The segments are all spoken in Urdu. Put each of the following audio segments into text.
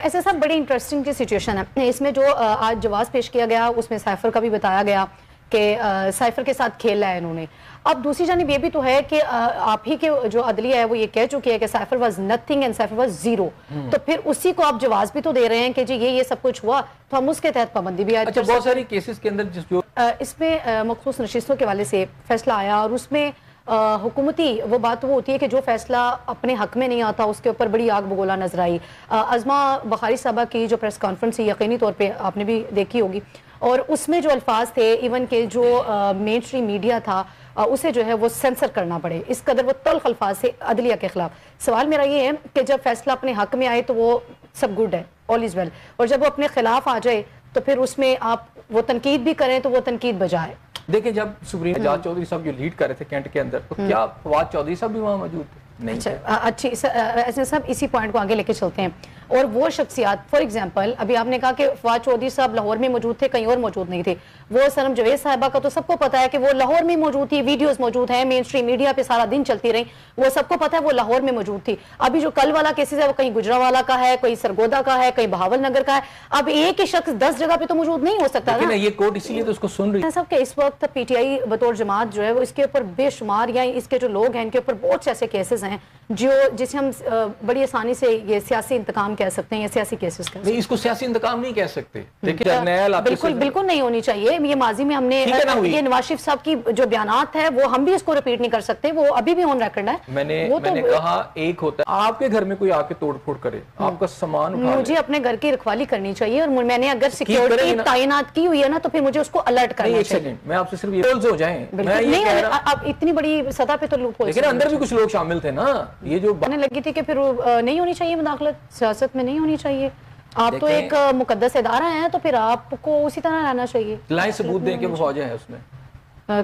ایسے سب بڑی انٹرسٹنگ کی سچویشن ہے اس میں جو آج جواز پیش کیا گیا اس میں سائفر کا بھی بتایا گیا کہ سائفر کے ساتھ کھیلا ہے انہوں نے. اب دوسری جانب یہ بھی تو ہے کہ آپ ہی کے جو عدلیہ ہے وہ یہ کہہ چکی ہے کہ cipher was nothing and cipher was zero, تو پھر اسی کو آپ جواز بھی تو دے رہے ہیں کہ جی یہ سب کچھ ہوا تو ہم اس کے تحت پابندی بھی اچھا بہت ساری کیسز کے اندر جو اس میں مخصوص نشستوں کے حوالے سے فیصلہ آیا اور اس میں حکومتی وہ بات وہ ہوتی ہے کہ جو فیصلہ اپنے حق میں نہیں آتا اس کے اوپر بڑی آگ بگولا نظر آئی. عظمہ بخاری صاحبہ کی جو پریس کانفرنس تھی یقینی طور پہ آپ نے بھی دیکھی ہوگی, اور اس میں جو الفاظ تھے ایون کہ جو مین اسٹریم میڈیا تھا اسے جو ہے وہ سینسر کرنا پڑے, اس قدر وہ تلخ الفاظ سے عدلیہ کے خلاف. سوال میرا یہ ہے کہ جب فیصلہ اپنے حق میں آئے تو وہ سب گڈ ہے, آل از ویل, اور جب وہ اپنے خلاف آ جائے تو پھر اس میں آپ وہ تنقید بھی کریں تو وہ تنقید بجائے. دیکھیں جب سپریم اعجاز چودھری صاحب جو لیڈ کر رہے تھے کینٹ کے اندر, تو کیا فواد چودھری صاحب بھی وہاں موجود تھے؟ اچھی ایسے صاحب اسی پوائنٹ کو آگے لے کے چلتے ہیں. اور وہ شخصیات فار ایگزامپل ابھی آپ نے کہا کہ فواد چودھری صاحب لاہور میں موجود تھے, کہیں اور موجود نہیں تھے. وہ سنم جاوید صاحبہ کا تو سب کو پتا ہے کہ وہ لاہور میں موجود تھی, ویڈیوز موجود ہیں, مین اسٹریم میڈیا پہ سارا دن چلتی رہی, وہ سب کو پتا ہے وہ لاہور میں موجود تھی. ابھی جو کل والا کیسز ہے وہ کہیں گجرانوالہ کا ہے, کوئی سرگودا کا ہے, کہیں بہاول نگر کا ہے. اب ایک ہی شخص 10 جگہ پہ تو موجود نہیں ہو سکتا نا. یہ کورٹ اسی لیے تو اس کو سن رہی ہے سب کہ اس وقت پی ٹی آئی بطور جماعت جو ہے وہ اس کے اوپر بے شمار یا اس کے جو لوگ ہیں ان کے اوپر بہت سے ایسے کیسز ہیں جسے ہم بڑی آسانی سے یہ سیاسی انتقام کہہ سکتے ہیں یا سیاسی کیسز کہہ سکتے ہیں. نہیں, اس کو سیاسی انتقام نہیں کہہ سکتے. بالکل نہیں ہونی چاہیے. یہ ماضی میں ہم نے یہ نواز شریف صاحب کی جو بیانات ہے وہ ہم بھی اس کو ریپیٹ نہیں کر سکتے, وہ ابھی بھی آن ریکارڈ ہے. میں نے کہا ایک ہوتا ہے آپ کے گھر میں کوئی آ کے توڑ پھوڑ کرے, آپ کا سامان اٹھا لے. مجھے اپنے گھر کی رکھوالی کرنی چاہیے, اور میں نے اگر سیکیورٹی تعینات کی ہوئی ہے نا تو پھر مجھے اس کو الرٹ کرنا چاہیے. میں آپ سے صرف یہ ہو جائیں, نہیں اب اتنی بڑی سطح پہ تو لوگ لیکن اندر بھی کچھ لوگ شامل تھے نا. یہ جو باتیں لگی تھی کہ پھر نہیں ہونی چاہیے مداخلت, سیاست میں نہیں ہونی چاہیے. آپ تو ایک مقدس ادارہ ہیں تو پھر آپ کو اسی طرح رہنا چاہیے. لائن ثبوت دیں کہ وہ فوج ہے اس میں,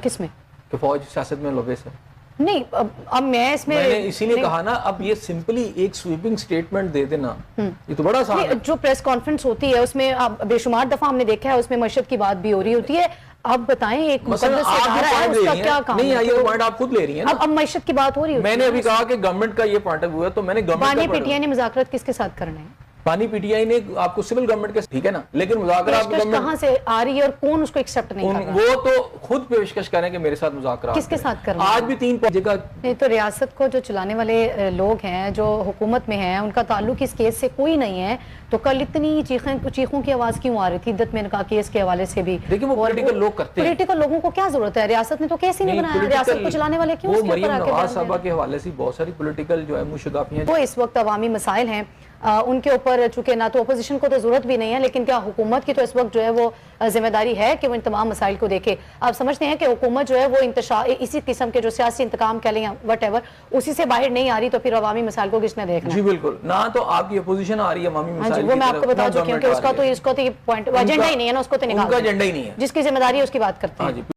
کس میں کہ فوج سیاست میں لوبیس ہے. نہیں اب میں اس میں اسی لیے کہا نا, اب یہ سمپلی ایک سویپنگ سٹیٹمنٹ دے دینا یہ تو بڑا آسان ہے. جو پریس کانفرنس ہوتی ہے اس میں بے شمار دفعہ ہم نے دیکھا ہے اس میں معیشت کی بات بھی ہو رہی ہوتی ہے. اب بتائیں ایک مقدس ادارہ ہے اس کا کیا کام ہے؟ نہیں, یہ پوائنٹ آپ خود لے رہی ہیں. اب معیشت کی بات ہو رہی ہے. میں نے ابھی کہا کہ گورنمنٹ کا یہ پوائنٹ آف ویو ہے, تو میں نے بانی پی ٹی آئی نے مذاکرات کس کے ساتھ کرنا ہے؟ پانی پی ٹی آئی نے آپ کو سول گورنمنٹ کے ٹھیک ہے نا, لیکن مذاکرات کہاں سے آ رہی ہے اور کون اس کو ایکسپٹ نہیں کر رہا؟ وہ تو خود پیشکش کریں کہ میرے ساتھ مذاکرات. کس کے ساتھ کرنا؟ آج بھی 3 جگہ نہیں, تو ریاست کو جو چلانے والے لوگ ہیں جو حکومت میں ہیں ان کا تعلق اس کیس سے کوئی نہیں ہے, تو کل اتنی چیخوں کی آواز کیوں آ رہی تھی عدت مین کا کیس کے حوالے سے بھی؟ دیکھیں وہ پولیٹیکل لوگ کرتے ہیں. پولیٹیکل لوگوں کو کیا ضرورت ہے؟ ریاست نے تو کیس ہی نہیں بنایا. ریاست کو چلانے والے کیوں اس کے اوپر آ کے مریم نواز صاحبہ کے حوالے سے بہت ساری پولیٹیکل جو ہے مشغافیاں وہ اس وقت عوامی مسائل ہیں ان کے اوپر, چونکہ نہ تو اپوزیشن کو تو ضرورت بھی نہیں ہے, لیکن کیا حکومت کی تو اس وقت جو ہے وہ ذمہ داری ہے کہ وہ ان تمام مسائل کو دیکھے. آپ سمجھتے ہیں کہ حکومت جو ہے وہ انتشار اسی قسم کے جو سیاسی انتقام کہہ لیں یا وٹ ایور اسی سے باہر نہیں آ رہی, تو پھر عوامی مسائل کو کس نے دیکھنا؟ جی بالکل, نہ تو آپ کی اپوزیشن آ رہی ہے عوامی مسائل کی, وہ میں آپ کو بتا چکی ہوں کہ اس کا تو یہ پوائنٹ ایجنڈا ہی نہیں ہے نا, اس کو تو نکال, ایجنڈا ہی نہیں ہے, جس کی ذمہ داری ہے اس کی بات کرتے ہیں.